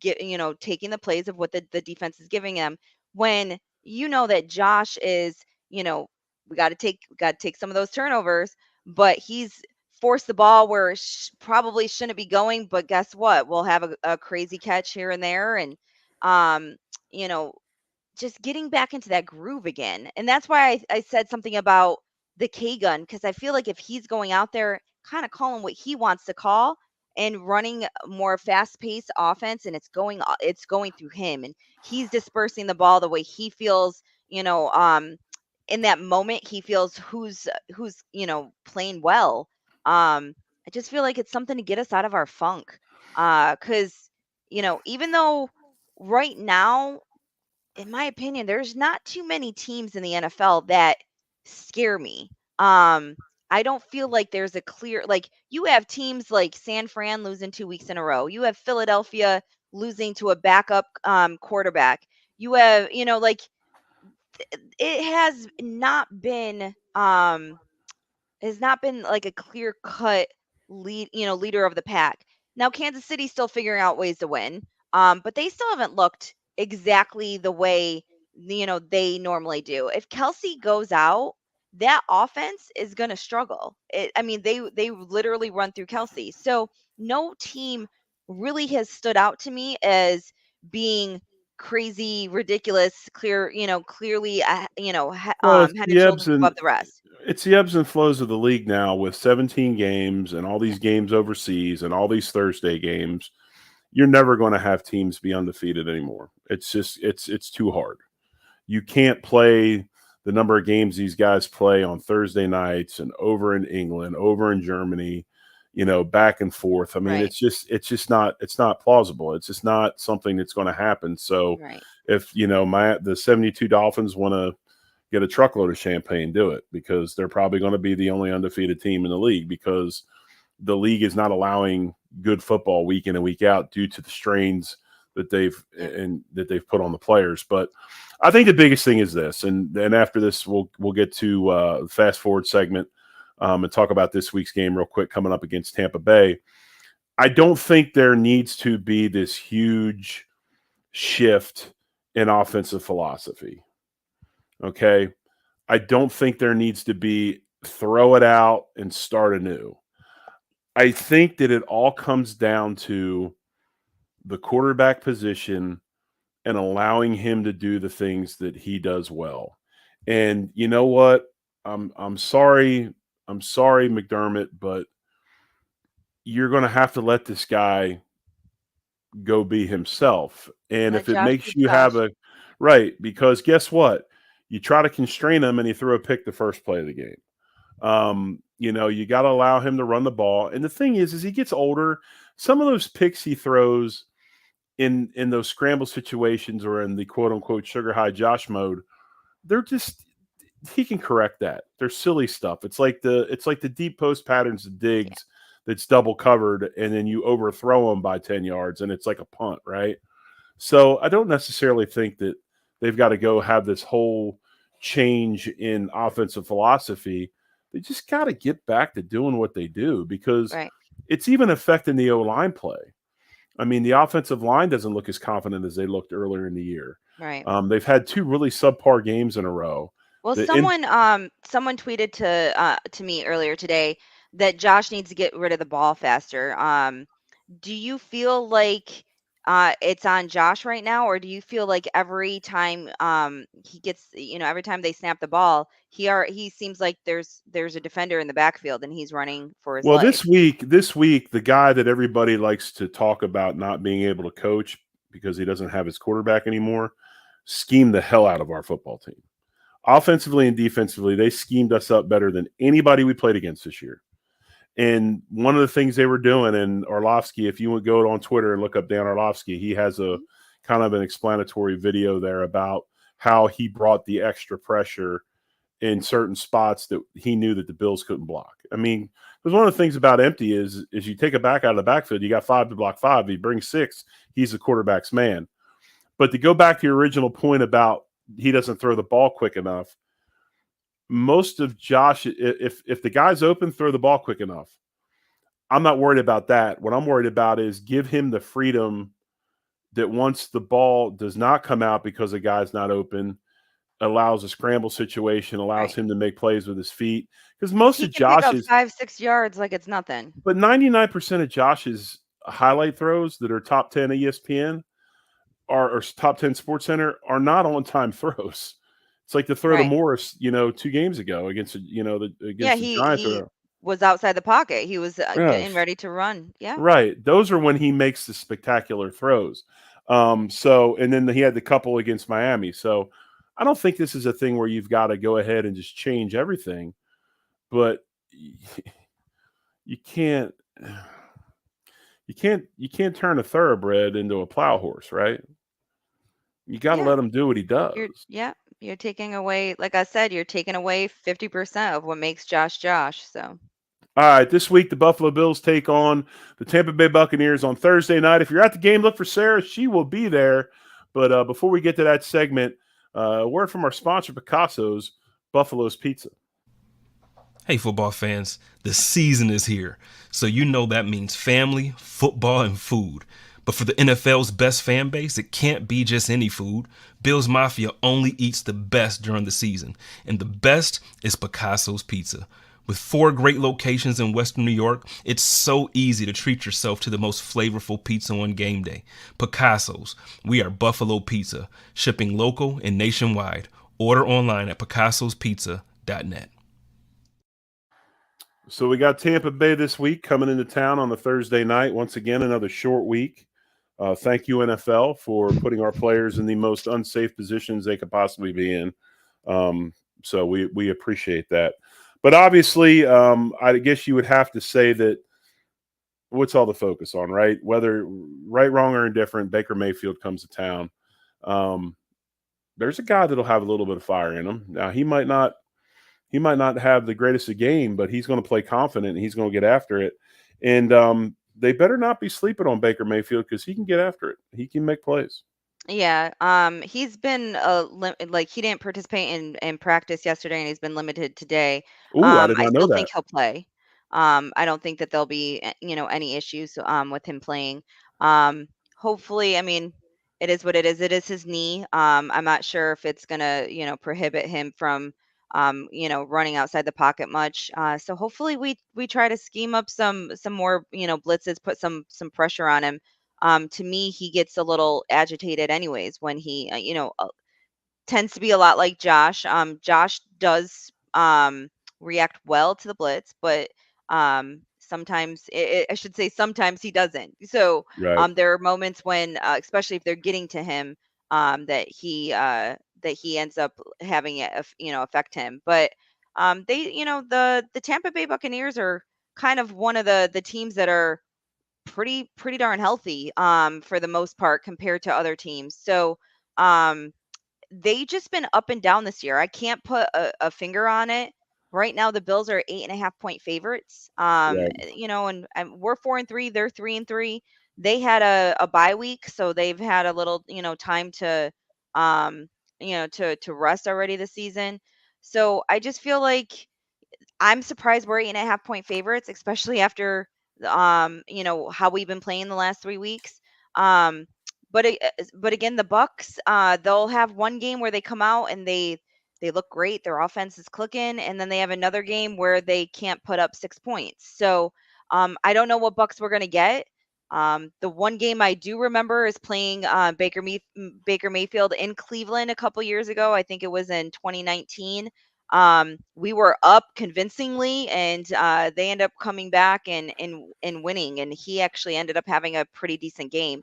taking the plays of what the defense is giving them, when that Josh is, we got to take some of those turnovers, but he's forced the ball where it probably shouldn't be going. But guess what? We'll have a crazy catch here and there, and um, you know, just getting back into that groove again. And that's why I said something about the K gun, because I feel like if he's going out there kind of calling what he wants to call and running a more fast paced offense, and it's going through him, and he's dispersing the ball the way he feels, in that moment he feels who's playing well. I just feel like it's something to get us out of our funk. Cause even though right now, in my opinion, there's not too many teams in the NFL that scare me. I don't feel like there's a clear, like, you have teams like San Fran losing 2 weeks in a row. You have Philadelphia losing to a backup quarterback. You have, it has not been like a clear cut leader of the pack. Now Kansas City's still figuring out ways to win, but they still haven't looked exactly the way they normally do. If Kelsey goes out, that offense is going to struggle. I mean, they literally run through Kelsey. So no team really has stood out to me as being crazy, ridiculous, clearly, Well, it's head the and ebbs shoulders and above the rest. it's the ebbs and flows of the league now, with 17 games and all these games overseas and all these Thursday games. You're never going to have teams be undefeated anymore. It's just it's too hard. You can't play the number of games these guys play on Thursday nights and over in England, over in Germany, back and forth. I mean, Right. it's not plausible. It's just not something that's going to happen. So Right. if the 72 Dolphins want to get a truckload of champagne, do it, because they're probably going to be the only undefeated team in the league, because the league is not allowing good football week in and week out due to the strains that they've put on the players. But I think the biggest thing is this, and after this we'll get to the fast forward segment and talk about this week's game real quick, coming up against Tampa Bay. I don't think there needs to be this huge shift in offensive philosophy. Okay. I don't think there needs to be throw it out and start anew. I think that it all comes down to the quarterback position and allowing him to do the things that he does well. And you know what? I'm sorry. I'm sorry, McDermott, but you're going to have to let this guy go be himself. And Let if it Josh be makes you have Josh. a right, because guess what? You try to constrain him and he threw a pick the first play of the game. You got to allow him to run the ball. And the thing is he gets older. Some of those picks he throws in those scramble situations or in the quote unquote sugar high Josh mode, they're just he can correct that. They're silly stuff. It's like the deep post patterns of Yeah. digs that's double covered and then you overthrow them by 10 yards and it's like a punt, right? So I don't necessarily think that they've got to go have this whole change in offensive philosophy. They just got to get back to doing what they do because Right. it's even affecting the O-line play. I mean, the offensive line doesn't look as confident as they looked earlier in the year. Right. They've had two really subpar games in a row. Well, The in, someone tweeted to me earlier today that Josh needs to get rid of the ball faster. Do you feel like it's on Josh right now, or do you feel like every time he gets, every time they snap the ball, he seems like there's a defender in the backfield and he's running for his well, life. this week, the guy that everybody likes to talk about not being able to coach because he doesn't have his quarterback anymore, schemed the hell out of our football team. Offensively and defensively, they schemed us up better than anybody we played against this year. And one of the things they were doing, and Orlovsky, if you would go on Twitter and look up Dan Orlovsky, he has a Mhm. kind of an explanatory video there about how he brought the extra pressure in certain spots that he knew that the Bills couldn't block. I mean, because one of the things about empty is you take a back out of the backfield, you got 5 to block 5. If he brings 6, he's the quarterback's man. But to go back to your original point about he doesn't throw the ball quick enough, most of Josh, if the guy's open, throw the ball quick enough. I'm not worried about that. What I'm worried about is give him the freedom that once the ball does not come out because the guy's not open, allows a scramble situation, allows Right. him to make plays with his feet. Because most He of can pick up Josh's, 5, 6 yards like it's nothing. but 99% of Josh's highlight throws that are top 10 ESPN or top 10 Sports Center are not on time throws. It's like the throw to Right. Morris, 2 games ago against Yeah, against the Giants. he was outside the pocket. He was getting Yes, ready to run. Yeah. right. Those are when he makes the spectacular throws. And then he had the couple against Miami. So I don't think this is a thing where you've got to go ahead and just change everything, but you can't you can't turn a thoroughbred into a plow horse, right? You got to Yeah. let him do what he does. You're taking away, like I said, you're taking away 50% of what makes Josh Josh. So All right, this week the Buffalo Bills take on the Tampa Bay Buccaneers on Thursday night. If you're at the game, look for Sarah. She will be there. But before we get to that segment, a word from our sponsor, Picasso's Buffalo's Pizza. Hey, football fans, the season is here, so you know that means family, football, and food. But for the NFL's best fan base, it can't be just any food. Bills Mafia only eats the best during the season, and the best is Picasso's Pizza. With 4 great locations in Western New York, it's so easy to treat yourself to the most flavorful pizza on game day. Picasso's, we are Buffalo Pizza, shipping local and nationwide. Order online at picassospizza.net. So we got Tampa Bay this week coming into town on the Thursday night. Once again, another short week. Thank you, NFL, for putting our players in the most unsafe positions they could possibly be in. So we appreciate that. But obviously, I guess you would have to say that what's all the focus on, right? Whether right, wrong, or indifferent, Baker Mayfield comes to town. There's a guy that'll have a little bit of fire in him. Now he might not have the greatest of game, but he's going to play confident and he's going to get after it. And they better not be sleeping on Baker Mayfield because he can get after it. He can make plays. yeah, he's been like he didn't participate in practice yesterday, and he's been limited today. Ooh, I did I not know still that. think he'll play. I don't think that there'll be any issues with him playing. Hopefully, I mean, it is what it is. It is his knee. I'm not sure if it's gonna prohibit him from running outside the pocket much. So hopefully we try to scheme up some more blitzes, put some pressure on him. To me, he gets a little agitated anyways when he, tends to be a lot like Josh. Josh does react well to the blitz, but sometimes I should say sometimes he doesn't. So Right. there are moments when, especially if they're getting to him, that he ends up having it, affect him. But the Tampa Bay Buccaneers are kind of one of the teams that are pretty darn healthy for the most part compared to other teams. So um they just been up and down this year. I can't put a finger on it. Right now, the Bills are 8.5 point favorites. Right. And we're 4-3. They're 3-3. They had a bye week, so they've had a little, time to rest already this season. So I just feel like I'm surprised we're 8.5 point favorites, especially after how we've been playing the last 3 weeks. Um, but again, the Bucs, they'll have one game where they come out and they look great, their offense is clicking, and then they have another game where they can't put up 6 points. So I don't know what Bucs we're gonna get. The one game I do remember is playing Baker Mayfield in Cleveland a couple years ago. I think it was in 2019. We were up convincingly, and they ended up coming back and winning. And he actually ended up having a pretty decent game.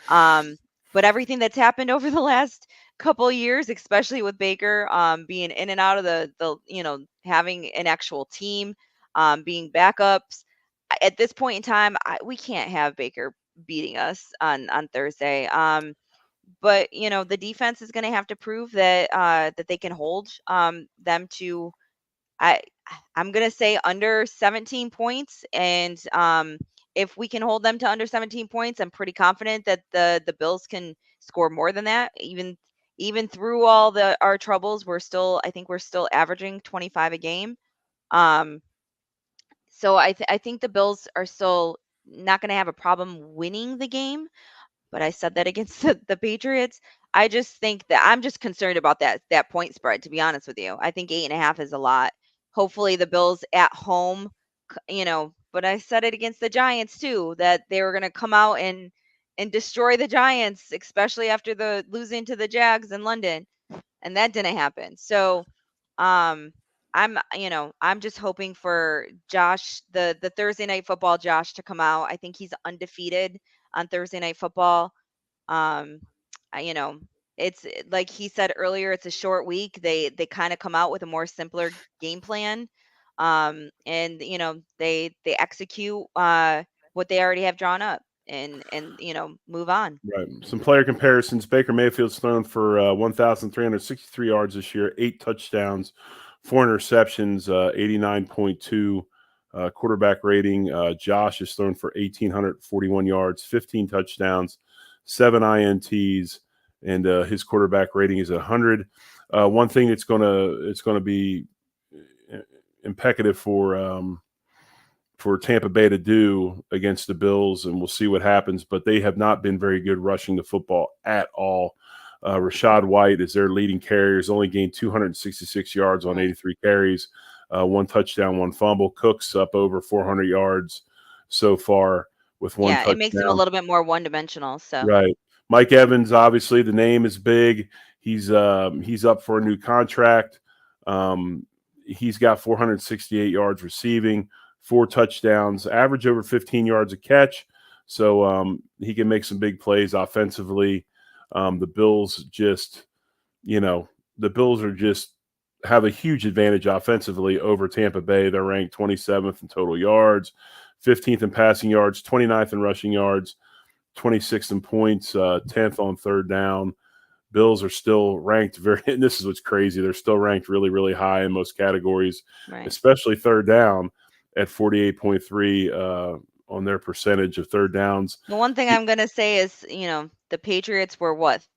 Um, but everything that's happened over the last couple of years, especially with Baker being in and out of having an actual team, being backups. At this point in time, we can't have Baker beating us on Thursday. But the defense is going to have to prove that they can hold them to. I I'm going to say under 17 points, and if we can hold them to under 17 points, I'm pretty confident that the Bills can score more than that. Even through all our troubles, I think we're still averaging 25 a game. Um, so I think the Bills are still not going to have a problem winning the game, but I said that against the Patriots. I just think that I'm just concerned about that point spread, to be honest with you. I think 8.5 is a lot. Hopefully the Bills at home, but I said it against the Giants too, that they were going to come out and destroy the Giants, especially after the losing to the Jags in London, and that didn't happen. So um I'm just hoping for Josh, the Thursday night football Josh, to come out. I think he's undefeated on Thursday night football. um it's like he said earlier, it's a short week. They kind of come out with a more simpler game plan, and they execute what they already have drawn up, and move on. Right. Some player comparisons. Baker Mayfield's thrown for 1,363 yards this year, 8 touchdowns, 4 interceptions, 89.2 quarterback rating. Josh is thrown for 1,841 yards, 15 touchdowns, 7 INTs, and his quarterback rating is 100. One thing it's gonna be imperative for Tampa Bay to do against the Bills, and we'll see what happens. But they have not been very good rushing the football at all. Rashad White is their leading carrier. He's only gained 266 yards on 83 carries, 1 touchdown, 1 fumble. Cook's up over 400 yards so far with 1 touchdown. It makes him a little bit more one-dimensional. So Right. Mike Evans, obviously, the name is big. He's up for a new contract. He's got 468 yards receiving, 4 touchdowns, average over 15 yards a catch. So he can make some big plays offensively. The Bills have a huge advantage offensively over Tampa Bay. They're ranked 27th in total yards, 15th in passing yards, 29th in rushing yards, 26th in points, 10th on third down. Bills are still ranked and this is what's crazy, they're still ranked really, really high in most categories, right. especially third down at 48.3 on their percentage of third downs. The one thing I'm going to say is, the Patriots were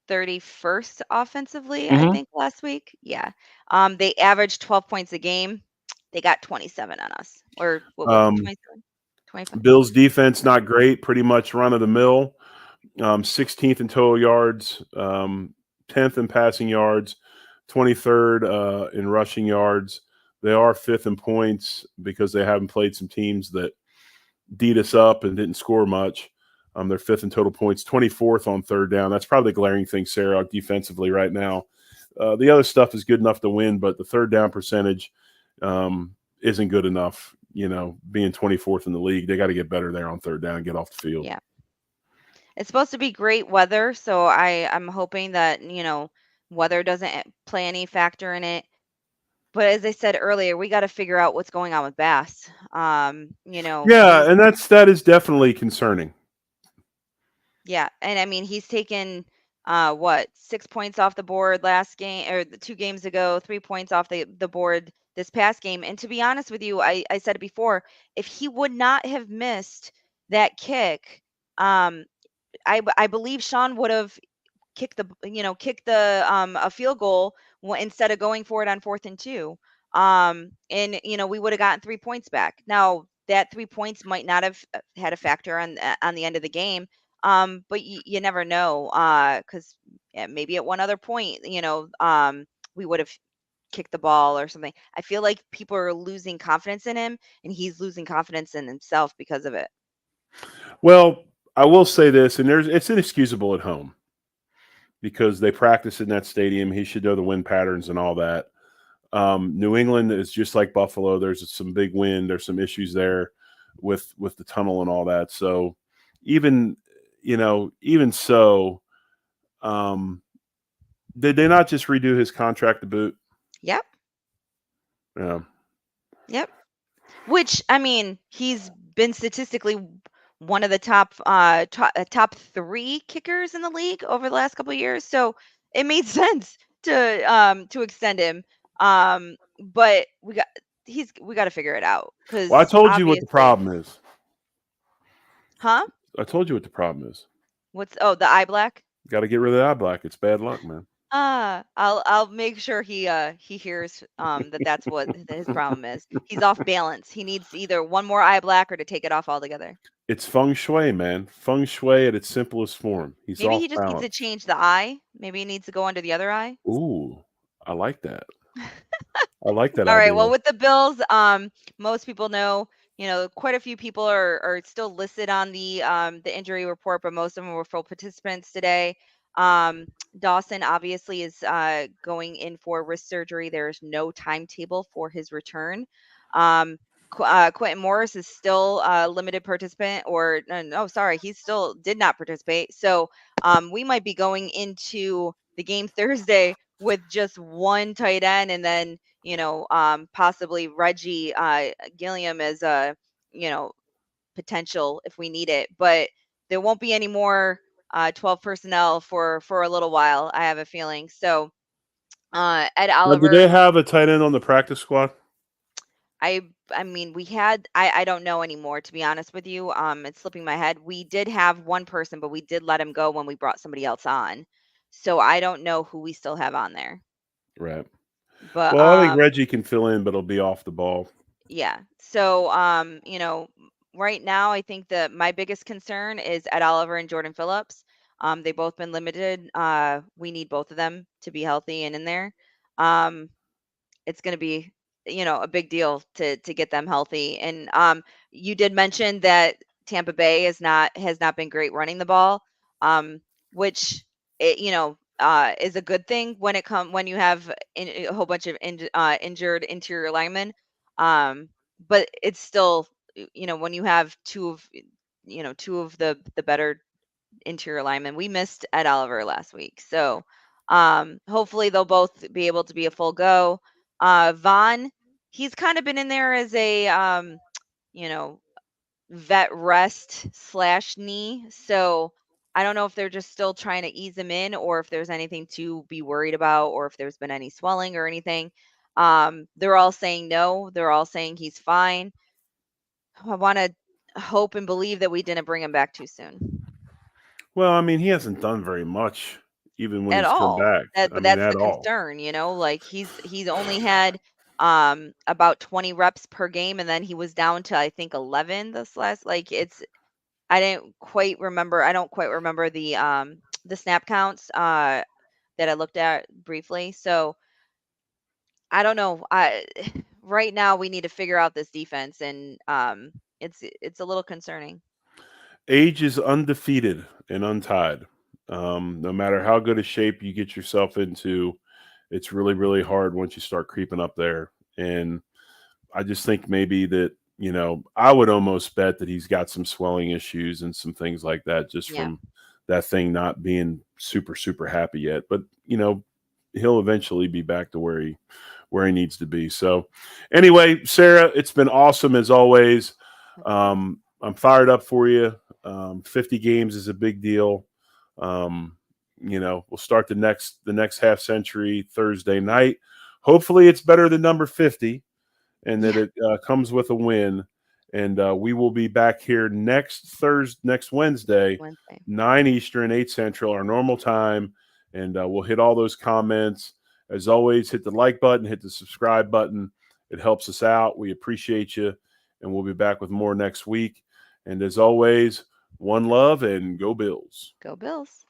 31st offensively, I think, last week. Yeah. They averaged 12 points a game. They got 27 on us. Or what was it, 27? 25. Bills defense, not great, pretty much run of the mill. 16th in total yards, 10th in passing yards, 23rd in rushing yards. They are 5th in points because they haven't played some teams that beat us up and didn't score much. They're fifth in total points, 24th on third down. That's probably the glaring thing, Sarah, defensively right now. The other stuff is good enough to win, but the third down percentage isn't good enough. Being 24th in the league, they got to get better there on third down and get off the field. Yeah. It's supposed to be great weather, so I'm hoping that, weather doesn't play any factor in it. But as I said earlier, we got to figure out what's going on with Bass. Yeah, and that is definitely concerning. Yeah, and I mean he's taken 6 points off the board last game or the 2 games ago, 3 points off the board this past game. And to be honest with you, I said it before, if he would not have missed that kick, I believe Sean would have kicked a field goal instead of going for it on 4th and 2. And we would have gotten 3 points back. Now that 3 points might not have had a factor on the end of the game. But you never know, because maybe at one other point, we would have kicked the ball or something. I feel like people are losing confidence in him, and he's losing confidence in himself because of it. Well, I will say this, and it's inexcusable at home because they practice in that stadium. He should know the wind patterns and all that. New England is just like Buffalo. There's some big wind. There's some issues there with the tunnel and all that. So even so, did they not just redo his contract to boot? Yep. Yeah. Yep. Which, I mean, he's been statistically one of the top 3 kickers in the league over the last couple of years. So it made sense to extend him. But we got to figure it out because Well, I told you what the problem is. Huh? I told you what the problem is. The eye black? Got to get rid of the eye black. It's bad luck, man. I'll make sure he hears that's what his problem is. He's off balance. He needs either one more eye black or to take it off altogether. It's feng shui, man. Feng shui at its simplest form. Maybe he just needs to change the eye. Maybe he needs to go under the other eye. Ooh, I like that. I like that. All idea. right. Well, with the Bills, most people know, quite a few people are still listed on the injury report, but most of them were full participants today. Dawson obviously is going in for wrist surgery. There's no timetable for his return. Quentin Morris is still a limited participant, or no, sorry, he still did not participate. So we might be going into the game Thursday with just one tight end, and then possibly Reggie Gilliam as a potential if we need it. But there won't be any more 12 personnel for a little while, I have a feeling. So Ed Oliver. Do they have a tight end on the practice squad? I mean, we had, I don't know anymore, to be honest with you. It's slipping my head. We did have one person, but we did let him go when we brought somebody else on. So I don't know who we still have on there. Right. But well, I think Reggie can fill in, but he'll be off the ball. Yeah. So right now I think that my biggest concern is Ed Oliver and Jordan Phillips. They've both been limited. We need both of them to be healthy and in there. It's going to be a big deal to get them healthy. And you did mention that Tampa Bay has not been great running the ball, which is a good thing when you have a whole bunch of injured interior linemen. But it's still when you have two of the better interior linemen. We missed Ed Oliver last week, so hopefully they'll both be able to be a full go. Vaughn, he's kind of been in there as a vet rest / knee. So I don't know if they're just still trying to ease him in, or if there's anything to be worried about, or if there's been any swelling or anything. They're all saying no. They're all saying he's fine. I want to hope and believe that we didn't bring him back too soon. Well, I mean, he hasn't done very much, even when At he's all. come back. But that's the concern, like he's only had about 20 reps per game, and then he was down to I think 11 this last. I don't quite remember the snap counts that I looked at briefly. So I don't know. Right now we need to figure out this defense, and it's a little concerning. age is undefeated and untied. No matter how good a shape you get yourself into, it's really, really hard once you start creeping up there. And I just think maybe that, I would almost bet that he's got some swelling issues and some things like that just Yeah. from that thing not being super, super happy yet. But, he'll eventually be back to where he needs to be. So anyway, Sarah, it's been awesome as always. I'm fired up for you. 50 games is a big deal. We'll start the next half century Thursday night. Hopefully it's better than number 50 and that it comes with a win. And we will be back here next Wednesday, 9 Eastern, 8 Central, our normal time. And we'll hit all those comments. As always, hit the like button, hit the subscribe button. It helps us out. We appreciate you. And we'll be back with more next week. And as always, one love and go Bills. Go Bills.